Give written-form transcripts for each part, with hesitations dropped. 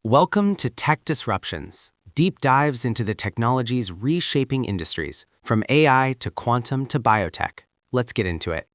Welcome to Tech Disruptions, deep dives into the technologies reshaping industries, from AI to quantum to biotech. Let's get into it.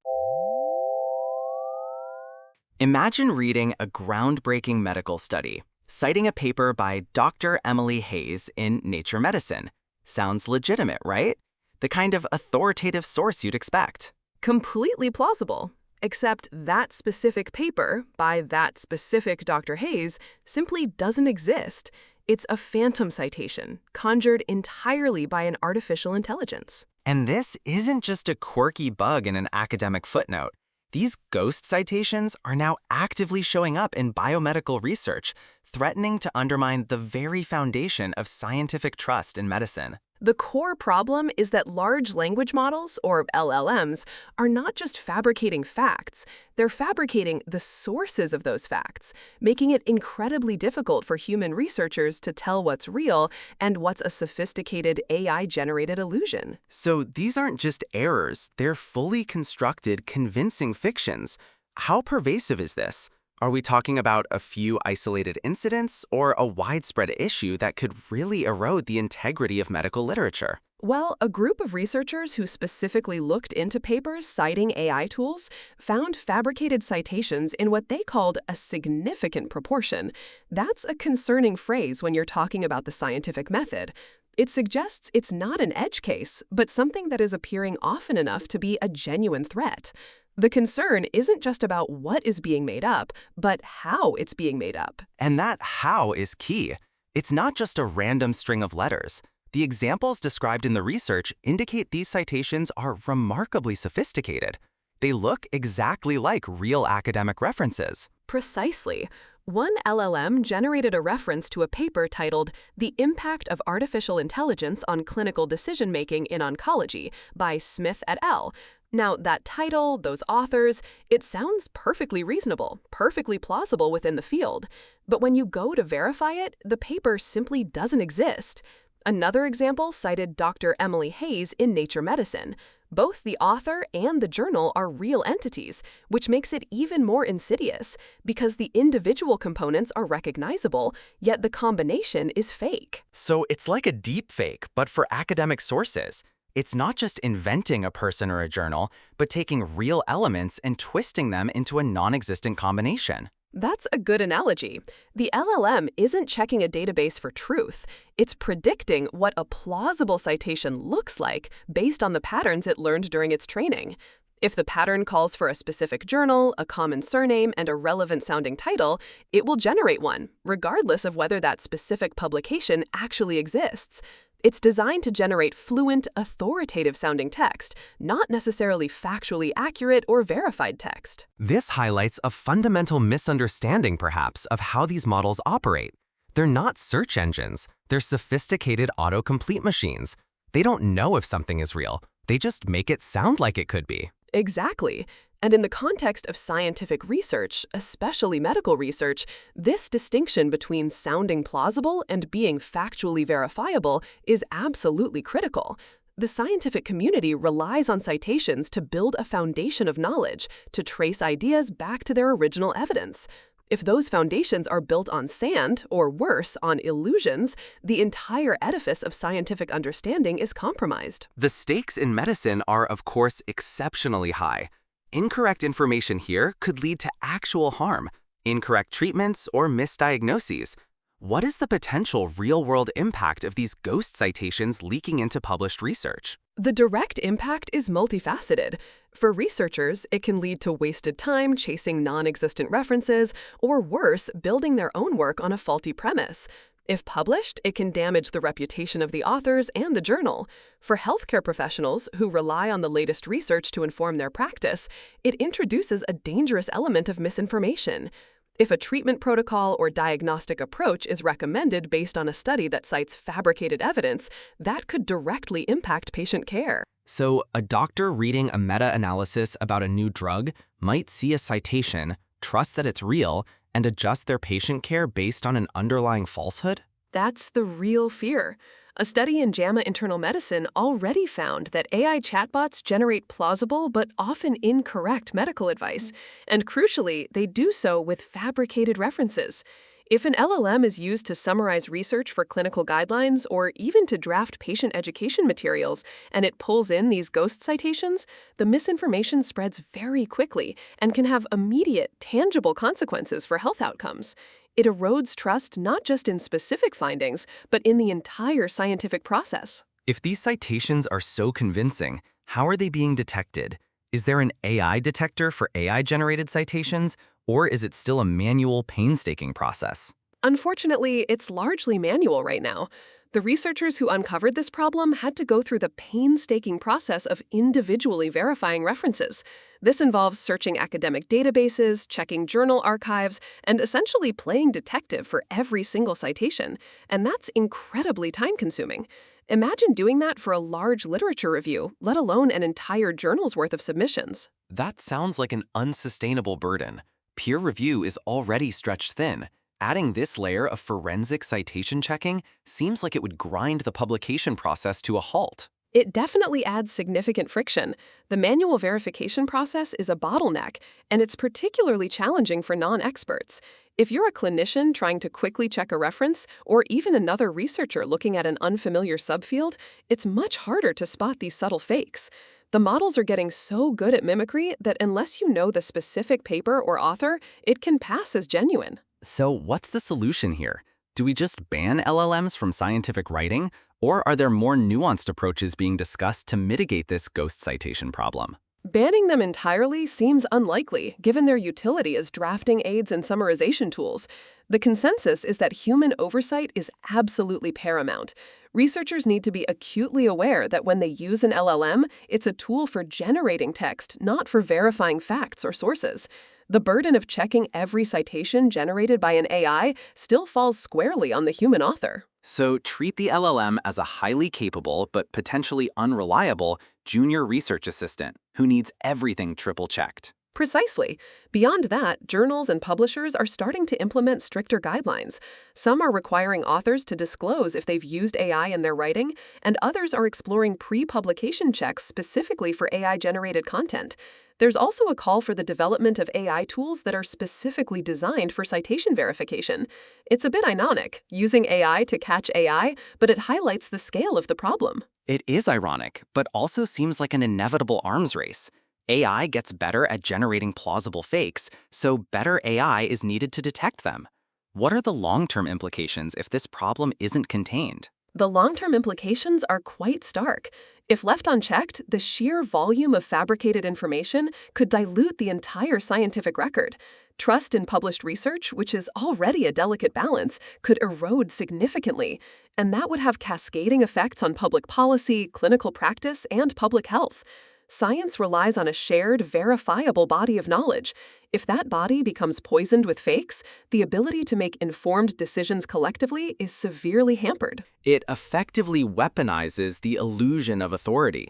Imagine reading a groundbreaking medical study, citing a paper by Dr. Emily Hayes in Nature Medicine. Sounds legitimate, right? The kind of authoritative source you'd expect. Completely plausible. Except that specific paper by that specific Dr. Hayes simply doesn't exist. It's a phantom citation, conjured entirely by an artificial intelligence. And this isn't just a quirky bug in an academic footnote. These ghost citations are now actively showing up in biomedical research, threatening to undermine the very foundation of scientific trust in medicine. The core problem is that large language models, or LLMs, are not just fabricating facts, they're fabricating the sources of those facts, making it incredibly difficult for human researchers to tell what's real and what's a sophisticated AI-generated illusion. So these aren't just errors, they're fully constructed, convincing fictions. How pervasive is this? Are we talking about a few isolated incidents or a widespread issue that could really erode the integrity of medical literature? Well, a group of researchers who specifically looked into papers citing AI tools found fabricated citations in what they called a significant proportion. That's a concerning phrase when you're talking about the scientific method. It suggests it's not an edge case, but something that is appearing often enough to be a genuine threat. The concern isn't just about what is being made up, but how it's being made up. And that how is key. It's not just a random string of letters. The examples described in the research indicate these citations are remarkably sophisticated. They look exactly like real academic references. Precisely. One LLM generated a reference to a paper titled The Impact of Artificial Intelligence on Clinical Decision-Making in Oncology by Smith et al. Now, that title, those authors, it sounds perfectly reasonable, perfectly plausible within the field. But when you go to verify it, the paper simply doesn't exist. Another example cited Dr. Emily Hayes in Nature Medicine. Both the author and the journal are real entities, which makes it even more insidious, because the individual components are recognizable, yet the combination is fake. So it's like a deep fake, but for academic sources. It's not just inventing a person or a journal, but taking real elements and twisting them into a non-existent combination. That's a good analogy. The LLM isn't checking a database for truth. It's predicting what a plausible citation looks like based on the patterns it learned during its training. If the pattern calls for a specific journal, a common surname, and a relevant-sounding title, it will generate one, regardless of whether that specific publication actually exists. It's designed to generate fluent, authoritative-sounding text, not necessarily factually accurate or verified text. This highlights a fundamental misunderstanding, perhaps, of how these models operate. They're not search engines. They're sophisticated autocomplete machines. They don't know if something is real. They just make it sound like it could be. Exactly. And in the context of scientific research, especially medical research, this distinction between sounding plausible and being factually verifiable is absolutely critical. The scientific community relies on citations to build a foundation of knowledge, to trace ideas back to their original evidence. If those foundations are built on sand, or worse, on illusions, the entire edifice of scientific understanding is compromised. The stakes in medicine are, of course, exceptionally high. Incorrect information here could lead to actual harm, incorrect treatments, or misdiagnoses. What is the potential real-world impact of these ghost citations leaking into published research? The direct impact is multifaceted. For researchers, it can lead to wasted time chasing non-existent references, or worse, building their own work on a faulty premise. If published, it can damage the reputation of the authors and the journal. For healthcare professionals who rely on the latest research to inform their practice, it introduces a dangerous element of misinformation. If a treatment protocol or diagnostic approach is recommended based on a study that cites fabricated evidence, that could directly impact patient care. So, a doctor reading a meta-analysis about a new drug might see a citation, trust that it's real, and adjust their patient care based on an underlying falsehood? That's the real fear. A study in JAMA Internal Medicine already found that AI chatbots generate plausible but often incorrect medical advice, and crucially, they do so with fabricated references. If an LLM is used to summarize research for clinical guidelines or even to draft patient education materials, and it pulls in these ghost citations, the misinformation spreads very quickly and can have immediate, tangible consequences for health outcomes. It erodes trust not just in specific findings, but in the entire scientific process. If these citations are so convincing, how are they being detected? Is there an AI detector for AI-generated citations, or is it still a manual, painstaking process? Unfortunately, it's largely manual right now. The researchers who uncovered this problem had to go through the painstaking process of individually verifying references. This involves searching academic databases, checking journal archives, and essentially playing detective for every single citation. And that's incredibly time-consuming. Imagine doing that for a large literature review, let alone an entire journal's worth of submissions. That sounds like an unsustainable burden. Peer review is already stretched thin. Adding this layer of forensic citation checking seems like it would grind the publication process to a halt. It definitely adds significant friction. The manual verification process is a bottleneck, and it's particularly challenging for non-experts. If you're a clinician trying to quickly check a reference, or even another researcher looking at an unfamiliar subfield, it's much harder to spot these subtle fakes. The models are getting so good at mimicry that unless you know the specific paper or author, it can pass as genuine. So what's the solution here? Do we just ban LLMs from scientific writing, or are there more nuanced approaches being discussed to mitigate this ghost citation problem? Banning them entirely seems unlikely, given their utility as drafting aids and summarization tools. The consensus is that human oversight is absolutely paramount. Researchers need to be acutely aware that when they use an LLM, it's a tool for generating text, not for verifying facts or sources. The burden of checking every citation generated by an AI still falls squarely on the human author. So treat the LLM as a highly capable but potentially unreliable junior research assistant who needs everything triple-checked. Precisely. Beyond that, journals and publishers are starting to implement stricter guidelines. Some are requiring authors to disclose if they've used AI in their writing, and others are exploring pre-publication checks specifically for AI-generated content. There's also a call for the development of AI tools that are specifically designed for citation verification. It's a bit ironic, using AI to catch AI, but it highlights the scale of the problem. It is ironic, but also seems like an inevitable arms race. AI gets better at generating plausible fakes, so better AI is needed to detect them. What are the long-term implications if this problem isn't contained? The long-term implications are quite stark. If left unchecked, the sheer volume of fabricated information could dilute the entire scientific record. Trust in published research, which is already a delicate balance, could erode significantly, and that would have cascading effects on public policy, clinical practice, and public health. Science relies on a shared, verifiable body of knowledge. If that body becomes poisoned with fakes, the ability to make informed decisions collectively is severely hampered. It effectively weaponizes the illusion of authority.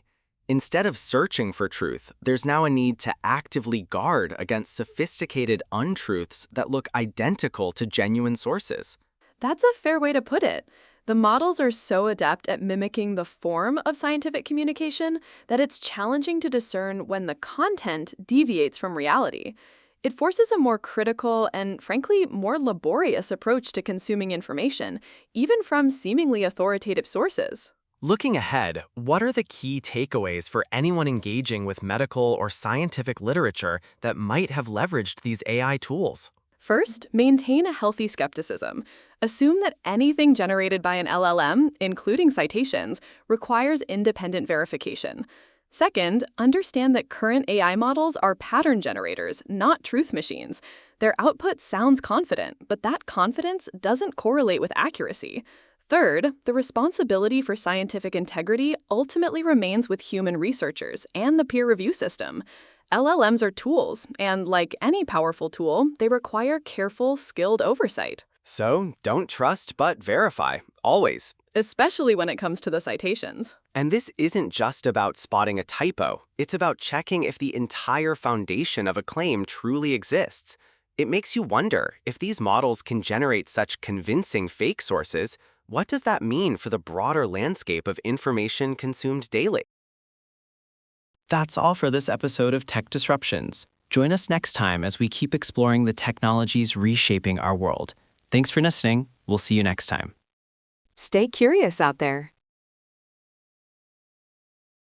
Instead of searching for truth, there's now a need to actively guard against sophisticated untruths that look identical to genuine sources. That's a fair way to put it. The models are so adept at mimicking the form of scientific communication that it's challenging to discern when the content deviates from reality. It forces a more critical and, frankly, more laborious approach to consuming information, even from seemingly authoritative sources. Looking ahead, what are the key takeaways for anyone engaging with medical or scientific literature that might have leveraged these AI tools? First, maintain a healthy skepticism. Assume that anything generated by an LLM, including citations, requires independent verification. Second, understand that current AI models are pattern generators, not truth machines. Their output sounds confident, but that confidence doesn't correlate with accuracy. Third, the responsibility for scientific integrity ultimately remains with human researchers and the peer review system. LLMs are tools, and like any powerful tool, they require careful, skilled oversight. So don't trust but verify, always. Especially when it comes to the citations. And this isn't just about spotting a typo. It's about checking if the entire foundation of a claim truly exists. It makes you wonder, if these models can generate such convincing fake sources, what does that mean for the broader landscape of information consumed daily? That's all for this episode of Tech Disruptions. Join us next time as we keep exploring the technologies reshaping our world. Thanks for listening. We'll see you next time. Stay curious out there.